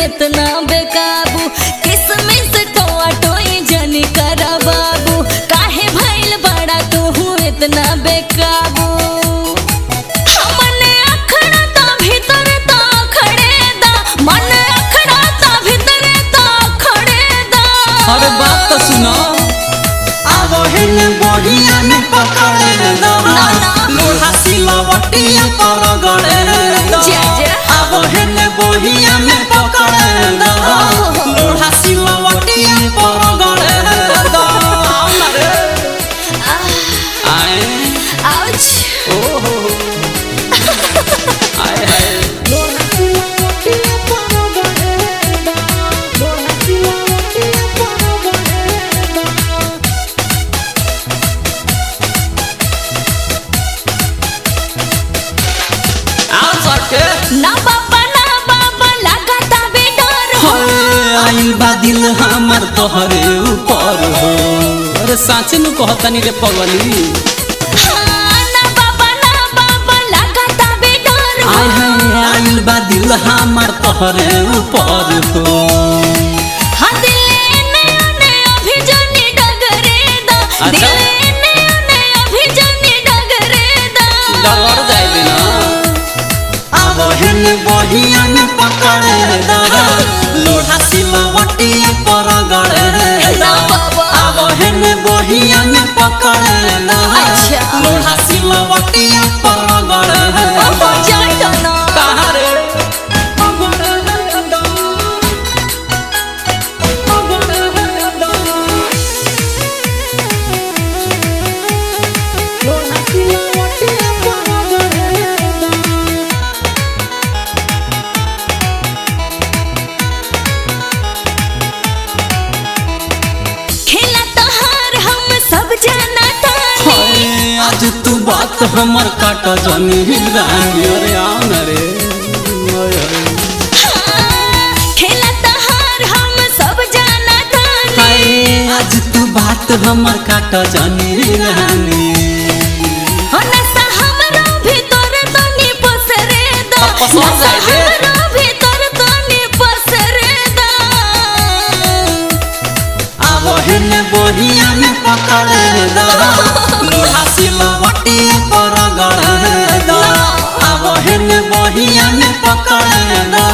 इतना बेकाबू किसमिस टोआ टोई जनी करा बाबू काहे भइल बड़ा तू इतना बेकाबू हमने अखड़ा ता भीतर ता खड़े दा मन अखड़ा ता भीतर ता खड़े दा। अरे बात तो सुनो आवो हेले बोहिया में पकड़े दा लोहा सिलवटिया पर गड़े दा आवो हेले बोहिया में पकड़े दा लोहा सिलवटिया पर गड़े दा। आए आउच ओहो आए हाय ना बाबा लगाता बेडर हो आइल बा दिल हमर तोहरे ऊपर हो। अरे साचे नु कहतनी रे पगली ना बाबा लगाता बेडर हो आय हाय आइल बा दिल हमर तोहरे ऊपर हो। हाँ दिले ने अभी जानी डगरे दा अच्छा। दिले ने अभी जानी डगरे दा डर जाए बिना आवो हेले बोहिया में पकड़े दा लोहा सिलवटिया पर गड़े दा आवो हेले बोहिया में पकड़े दा अच्छा। लोहा सिलवटिया पर गड़े दा। जाइतो ना कहाँ रे खेला तहार हम सब जाना तानी हाय, आज तू बात हमर काट जानी रानी अरे आन रे हाय, हाय। खेला तहार हम सब जाना तानी हाय, आज तू बात हमर काट जानी रानी हो नशा हमरा भीतर तनी पसरे दा पसर नशा जाए रे। हमरा भीतर तनी पसरे दा आवो हेले बोहिया में पकड़े दा लोहा सिलवटिया पर गड़े दा आवो हेले बोहिया में पकड़े दा